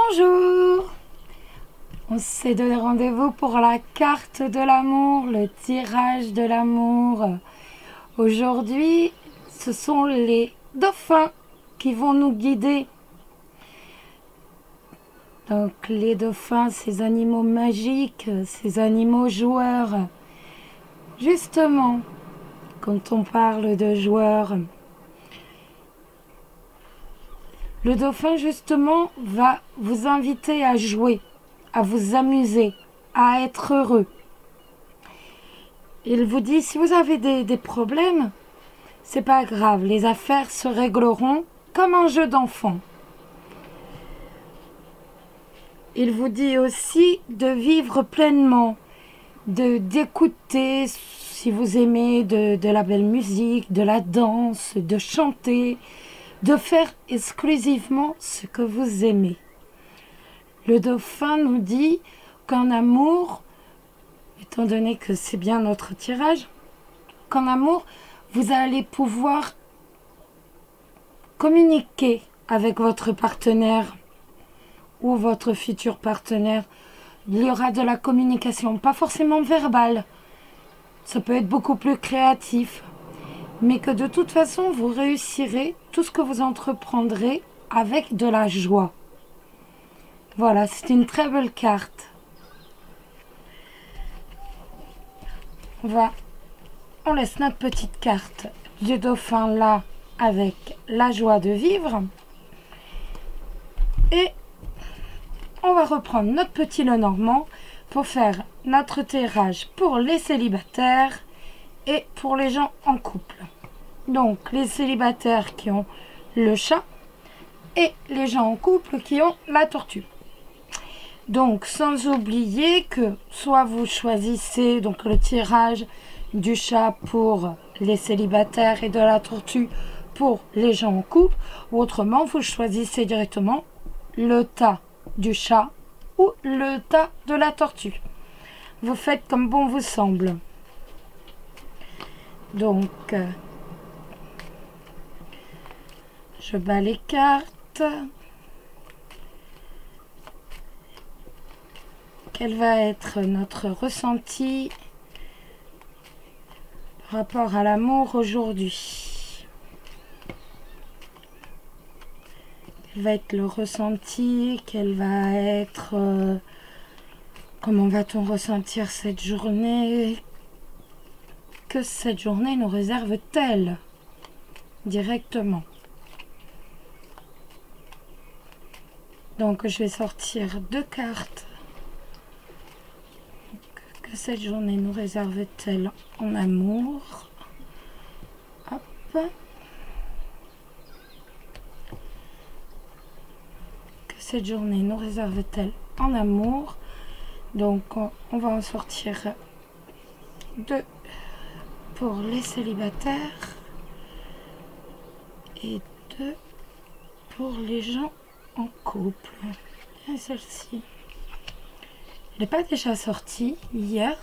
Bonjour! On s'est donné rendez-vous pour la carte de l'amour, le tirage de l'amour. Aujourd'hui, ce sont les dauphins qui vont nous guider. Donc les dauphins, ces animaux magiques, ces animaux joueurs. Justement, quand on parle de joueurs, le dauphin justement va vous inviter à jouer, à vous amuser, à être heureux. Il vous dit, si vous avez des problèmes, c'est pas grave, les affaires se régleront comme un jeu d'enfant. Il vous dit aussi de vivre pleinement, d'écouter, si vous aimez, de la belle musique, de la danse, de chanter, de faire exclusivement ce que vous aimez. Le dauphin nous dit qu'en amour, étant donné que c'est bien notre tirage, qu'en amour, vous allez pouvoir communiquer avec votre partenaire ou votre futur partenaire. Il y aura de la communication, pas forcément verbale. Ça peut être beaucoup plus créatif. Mais que de toute façon, vous réussirez tout ce que vous entreprendrez avec de la joie. Voilà, c'est une très belle carte. On laisse notre petite carte du dauphin là avec la joie de vivre. Et on va reprendre notre petit Lenormand pour faire notre tirage pour les célibataires et pour les gens en couple. Donc les célibataires qui ont le chat et les gens en couple qui ont la tortue. Donc sans oublier que soit vous choisissez donc le tirage du chat pour les célibataires et de la tortue pour les gens en couple, ou autrement vous choisissez directement le tas du chat ou le tas de la tortue. Vous faites comme bon vous semble. Donc, je bats les cartes. Quel va être notre ressenti par rapport à l'amour aujourd'hui? Quel va être le ressenti? Quel va être... comment va-t-on ressentir cette journée? Que cette journée nous réserve-t-elle directement? Donc je vais sortir deux cartes. Que cette journée nous réserve-t-elle en amour? Hop. Que cette journée nous réserve-t-elle en amour? Donc on va en sortir deux pour les célibataires et deux pour les gens en couple. Et celle-ci, elle n'est pas déjà sortie hier?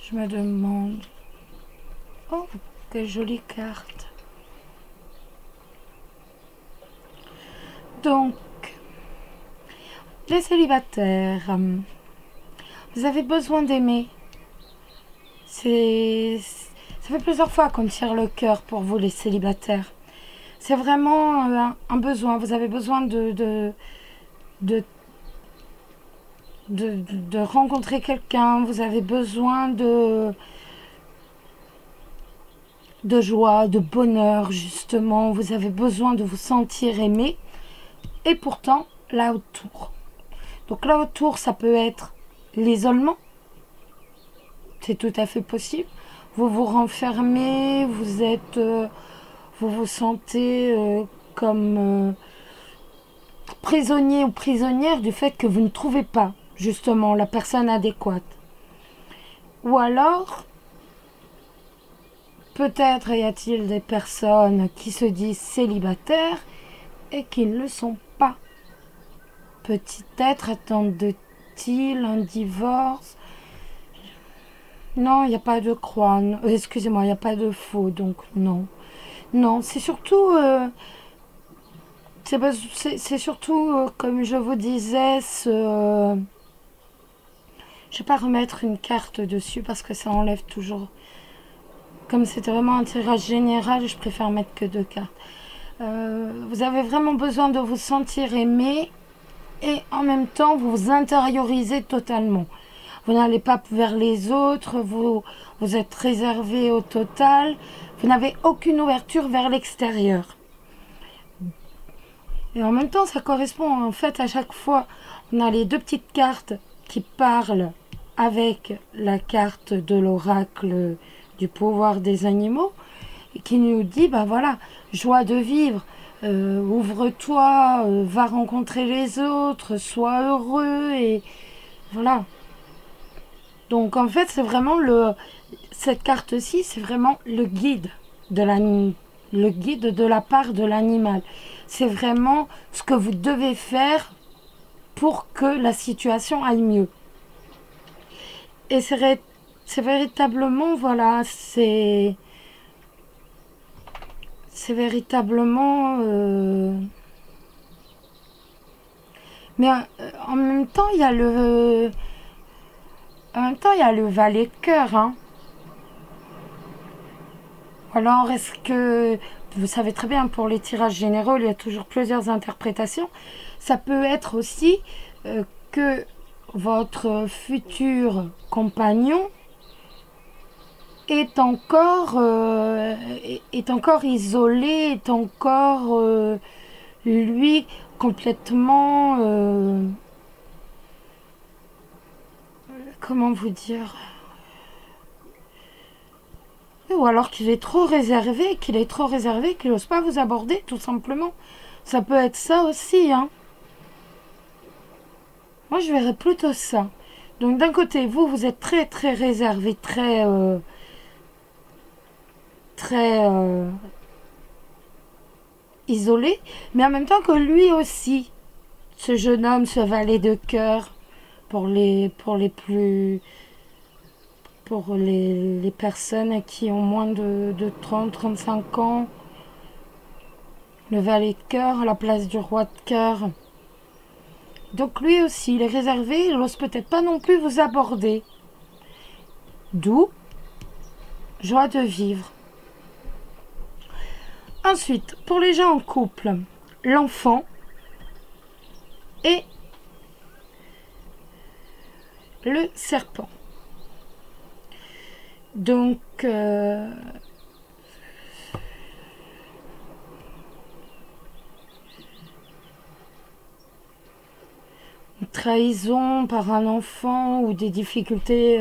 Je me demande. Oh, quelle jolie carte. Donc, les célibataires, vous avez besoin d'aimer. Ça fait plusieurs fois qu'on tire le cœur pour vous les célibataires. C'est vraiment un besoin. Vous avez besoin de rencontrer quelqu'un. Vous avez besoin de joie, de bonheur justement. Vous avez besoin de vous sentir aimé. Et pourtant, là autour. Donc là autour, ça peut être l'isolement. C'est tout à fait possible. Vous vous renfermez, vous vous sentez comme prisonnier ou prisonnière du fait que vous ne trouvez pas justement la personne adéquate. Ou alors, peut-être y a-t-il des personnes qui se disent célibataires et qui ne le sont pas. Peut-être attendent-ils un divorce. Non, il n'y a pas de croix. Excusez-moi, il n'y a pas de faux, donc non. Non, c'est surtout C'est surtout, comme je vous disais, je vais pas remettre une carte dessus parce que ça enlève toujours. Comme c'était vraiment un tirage général, je préfère mettre que 2 cartes. Vous avez vraiment besoin de vous sentir aimé et en même temps vous vous intériorisez totalement. Vous n'allez pas vers les autres, vous êtes réservé au total, vous n'avez aucune ouverture vers l'extérieur. Et en même temps, ça correspond en fait à chaque fois, on a les 2 petites cartes qui parlent avec la carte de l'oracle du pouvoir des animaux et qui nous dit, ben voilà, joie de vivre, ouvre-toi, va rencontrer les autres, sois heureux et voilà. Donc en fait, c'est vraiment cette carte-ci, c'est vraiment le guide de la part de l'animal. C'est vraiment ce que vous devez faire pour que la situation aille mieux. Et c'est véritablement, voilà, c'est véritablement... Mais en même temps, il y a le... En même temps, il y a le valet de cœur, hein. Alors, est-ce que... Vous savez très bien, pour les tirages généraux, il y a toujours plusieurs interprétations. Ça peut être aussi que votre futur compagnon est encore isolé, est encore, lui, complètement... comment vous dire, ou alors qu'il est trop réservé, qu'il n'ose pas vous aborder, tout simplement. Ça peut être ça aussi, hein. Moi, je verrais plutôt ça. Donc, d'un côté, vous êtes très, très réservé, très isolé, mais en même temps que lui aussi, ce jeune homme, ce valet de cœur, pour les personnes qui ont moins de 30-35 ans, le valet de cœur à la place du roi de cœur. Donc lui aussi, il est réservé, il n'ose peut-être pas non plus vous aborder. D'où joie de vivre. Ensuite, pour les gens en couple, l'enfant et le serpent. Donc, trahison par un enfant ou des difficultés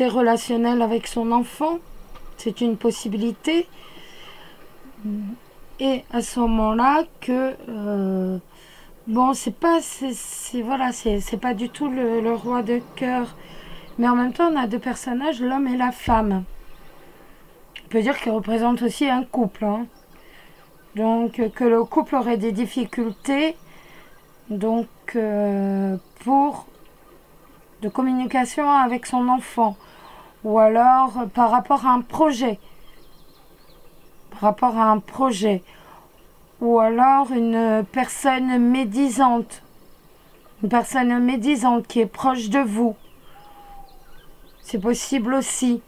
relationnelles avec son enfant, c'est une possibilité. Et à ce moment-là que bon, c'est pas du tout le roi de cœur, mais en même temps on a 2 personnages, l'homme et la femme. On peut dire qu'ils représentent aussi un couple, hein. Donc que le couple aurait des difficultés donc de communication avec son enfant, ou alors par rapport à un projet, ou alors une personne médisante qui est proche de vous. C'est possible aussi.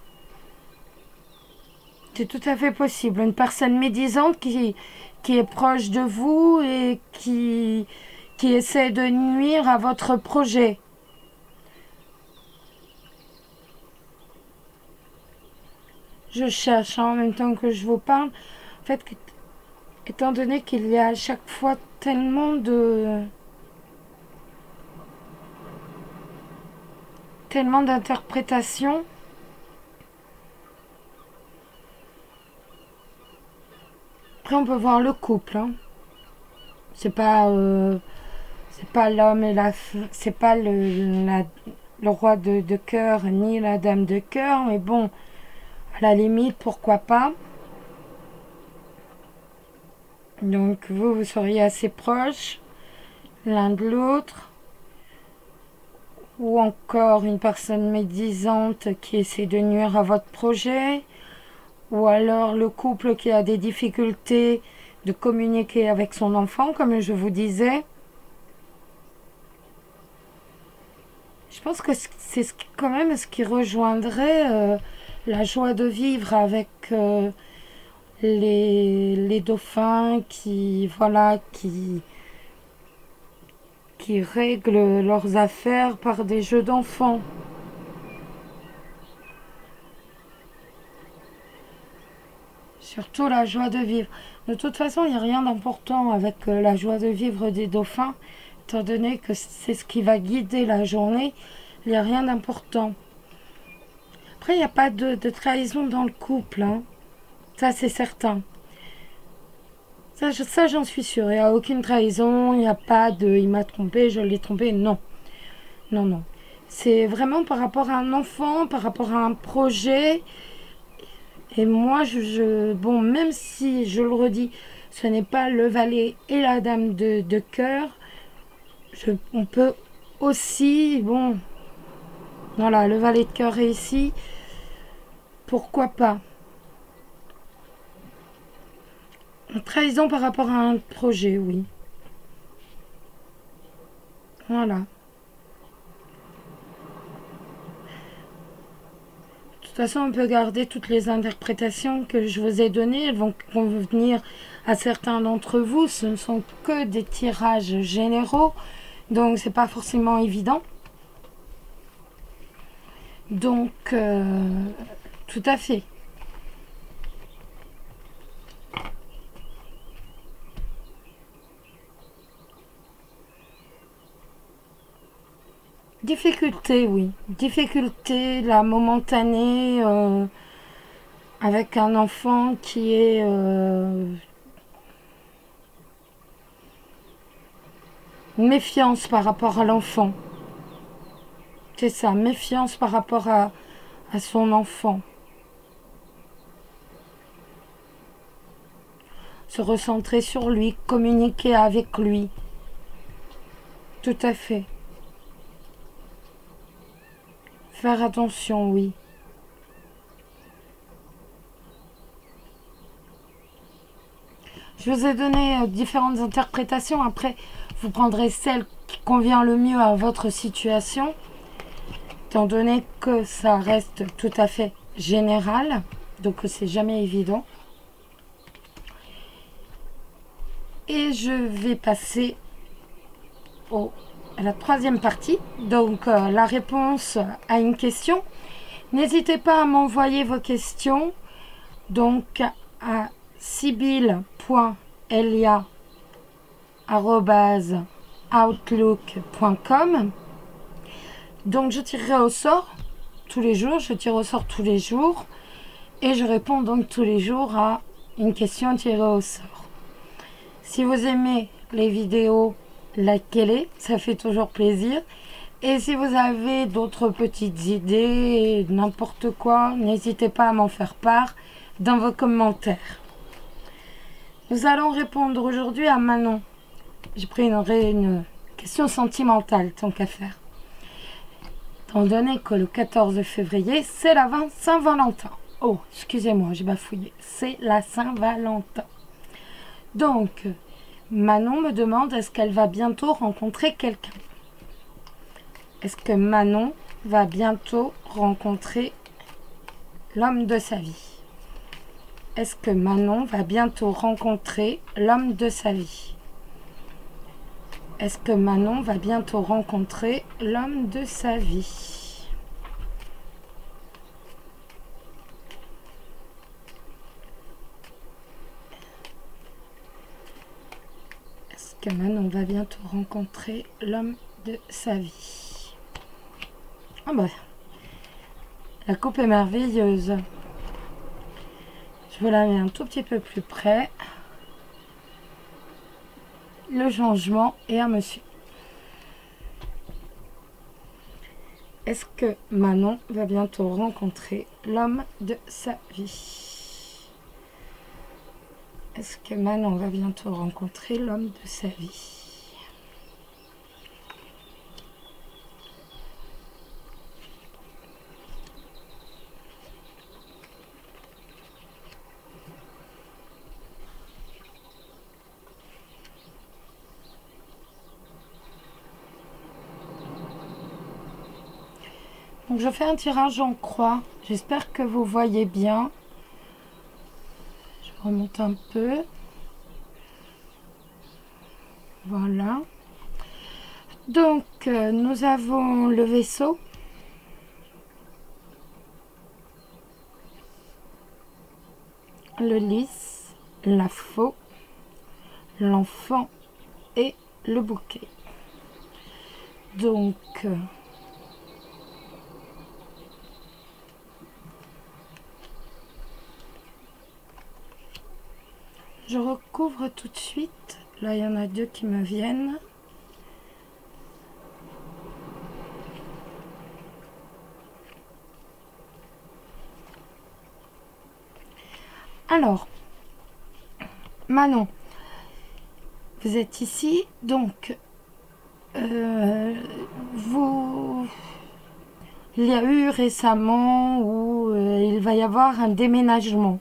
C'est tout à fait possible. Une personne médisante qui est proche de vous et qui essaie de nuire à votre projet. Je cherche en même temps que je vous parle. En fait, étant donné qu'il y a à chaque fois tellement d'interprétations, après on peut voir le couple, hein. C'est pas l'homme et c'est pas le roi de cœur ni la dame de cœur, mais bon, à la limite, pourquoi pas. Donc vous seriez assez proches l'un de l'autre, ou encore une personne médisante qui essaie de nuire à votre projet, ou alors le couple qui a des difficultés de communiquer avec son enfant, comme je vous disais. Je pense que c'est quand même ce qui rejoindrait la joie de vivre avec les dauphins voilà, qui règlent leurs affaires par des jeux d'enfants. Surtout la joie de vivre. De toute façon, il n'y a rien d'important avec la joie de vivre des dauphins, étant donné que c'est ce qui va guider la journée. Il n'y a rien d'important. Après, il n'y a pas de trahison dans le couple, hein. Ça, c'est certain. Ça j'en suis sûre. Il n'y a aucune trahison, il n'y a pas de il m'a trompé, je l'ai trompé. Non. Non, non. C'est vraiment par rapport à un enfant, par rapport à un projet. Et moi, bon, même si, je le redis, ce n'est pas le valet et la dame de cœur, on peut aussi, bon, voilà, le valet de cœur est ici, pourquoi pas. Une trahison par rapport à un projet, oui. Voilà. De toute façon, on peut garder toutes les interprétations que je vous ai données. Elles vont convenir à certains d'entre vous. Ce ne sont que des tirages généraux. Donc, c'est pas forcément évident. Donc, tout à fait. Difficulté, oui. Difficulté, la momentanée, avec un enfant qui est méfiance par rapport à l'enfant. C'est ça, méfiance par rapport à son enfant. Se recentrer sur lui, communiquer avec lui. Tout à fait. Faire attention, oui. Je vous ai donné différentes interprétations. Après, vous prendrez celle qui convient le mieux à votre situation, étant donné que ça reste tout à fait général, donc c'est jamais évident. Et je vais passer à la troisième partie, donc la réponse à une question. N'hésitez pas à m'envoyer vos questions donc à sibylle.elia@outlook.com. Donc je tirerai au sort tous les jours, et je réponds donc tous les jours à une question tirée au sort. Si vous aimez les vidéos, likez-les, ça fait toujours plaisir. Et si vous avez d'autres petites idées, n'importe quoi, n'hésitez pas à m'en faire part dans vos commentaires. Nous allons répondre aujourd'hui à Manon. J'ai pris une question sentimentale, tant qu'à faire. Étant donné que le 14 février, c'est la Saint-Valentin. Oh, excusez-moi, j'ai bafouillé. C'est la Saint-Valentin. Donc, Manon me demande, est-ce qu'elle va bientôt rencontrer quelqu'un? Est-ce que Manon va bientôt rencontrer l'homme de sa vie? Est-ce que Manon va bientôt rencontrer l'homme de sa vie? Est-ce que Manon va bientôt rencontrer l'homme de sa vie? Est-ce que Manon va bientôt rencontrer l'homme de sa vie? Ah bah, la coupe est merveilleuse. Je vous la mets un tout petit peu plus près. Le changement est à monsieur. Est-ce que Manon va bientôt rencontrer l'homme de sa vie? Est-ce que Manon va bientôt rencontrer l'homme de sa vie? Donc je fais un tirage en croix. J'espère que vous voyez bien. Je remonte un peu. Voilà. Donc nous avons le vaisseau. Le lys, la faux, l'enfant et le bouquet. Donc, je recouvre tout de suite. Là, il y en a deux qui me viennent. Alors, Manon, vous êtes ici, donc il y a eu récemment où il va y avoir un déménagement.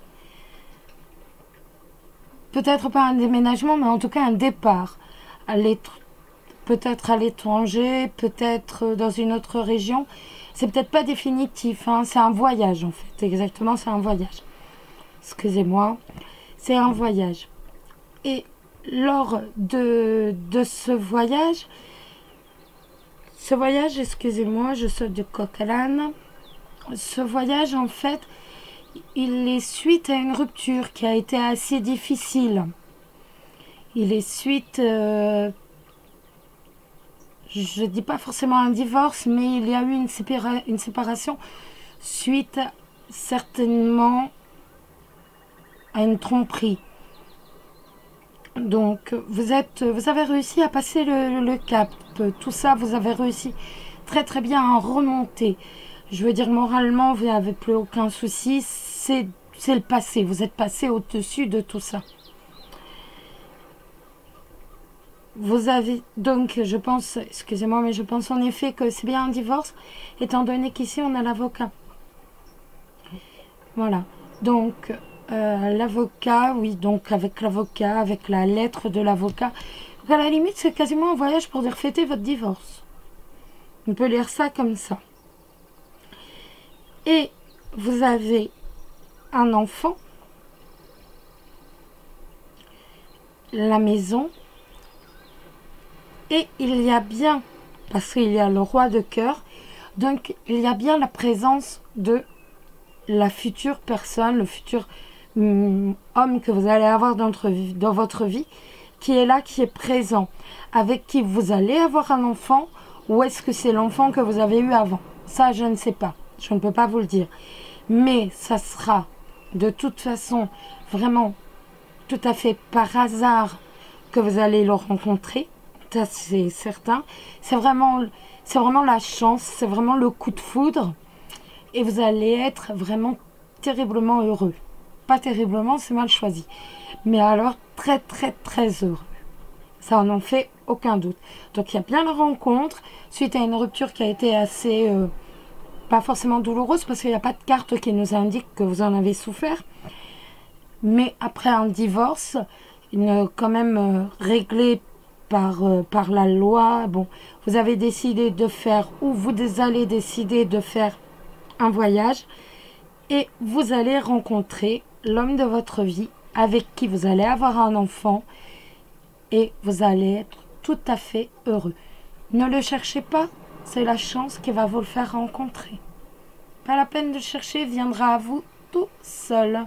Peut-être pas un déménagement, mais en tout cas un départ. Peut-être à l'étranger, peut-être dans une autre région. C'est peut-être pas définitif, hein, c'est un voyage en fait. Exactement, c'est un voyage. Excusez-moi, c'est un voyage. Et lors de ce voyage, excusez-moi, je saute du coq à l'âne. Ce voyage, en fait, il est suite à une rupture qui a été assez difficile. Il est suite, je ne dis pas forcément un divorce, mais il y a eu une séparation suite certainement à une tromperie. Donc, vous avez réussi à passer le cap. Tout ça, vous avez réussi très très bien à remonter. Je veux dire, moralement, vous n'avez plus aucun souci. C'est le passé. Vous êtes passé au-dessus de tout ça. Vous avez donc, je pense, excusez-moi, mais je pense en effet que c'est bien un divorce, étant donné qu'ici on a l'avocat. Voilà. Donc, l'avocat, oui, donc avec l'avocat, avec la lettre de l'avocat. À la limite, c'est quasiment un voyage pour dire fêter votre divorce. On peut lire ça comme ça. Et vous avez un enfant, la maison, et il y a bien, parce qu'il y a le roi de cœur, donc il y a bien la présence de la future personne, le futur homme que vous allez avoir dans votre vie, qui est là, qui est présent, avec qui vous allez avoir un enfant, ou est-ce que c'est l'enfant que vous avez eu avant? Ça, je ne sais pas, je ne peux pas vous le dire. Mais ça sera de toute façon vraiment tout à fait par hasard que vous allez le rencontrer, ça c'est certain. C'est vraiment la chance, c'est vraiment le coup de foudre, et vous allez être vraiment terriblement heureux. Pas terriblement, c'est mal choisi. Mais alors, très, très, très heureux. Ça, on n'en fait aucun doute. Donc, il y a bien la rencontre, suite à une rupture qui a été assez, pas forcément douloureuse, parce qu'il n'y a pas de carte qui nous indique que vous en avez souffert. Mais après un divorce, quand même réglé par la loi, bon, vous avez décidé de faire, ou vous allez décider de faire un voyage, et vous allez rencontrer l'homme de votre vie avec qui vous allez avoir un enfant et vous allez être tout à fait heureux. Ne le cherchez pas, c'est la chance qui va vous le faire rencontrer. Pas la peine de chercher, il viendra à vous tout seul.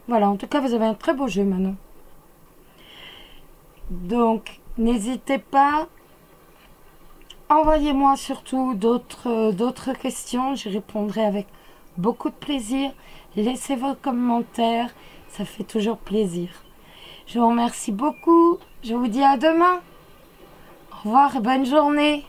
Voilà, en tout cas, vous avez un très beau jeu, Manon. Donc, n'hésitez pas. Envoyez-moi surtout d'autres questions, j'y répondrai avec beaucoup de plaisir. Laissez vos commentaires, ça fait toujours plaisir. Je vous remercie beaucoup, je vous dis à demain. Au revoir et bonne journée.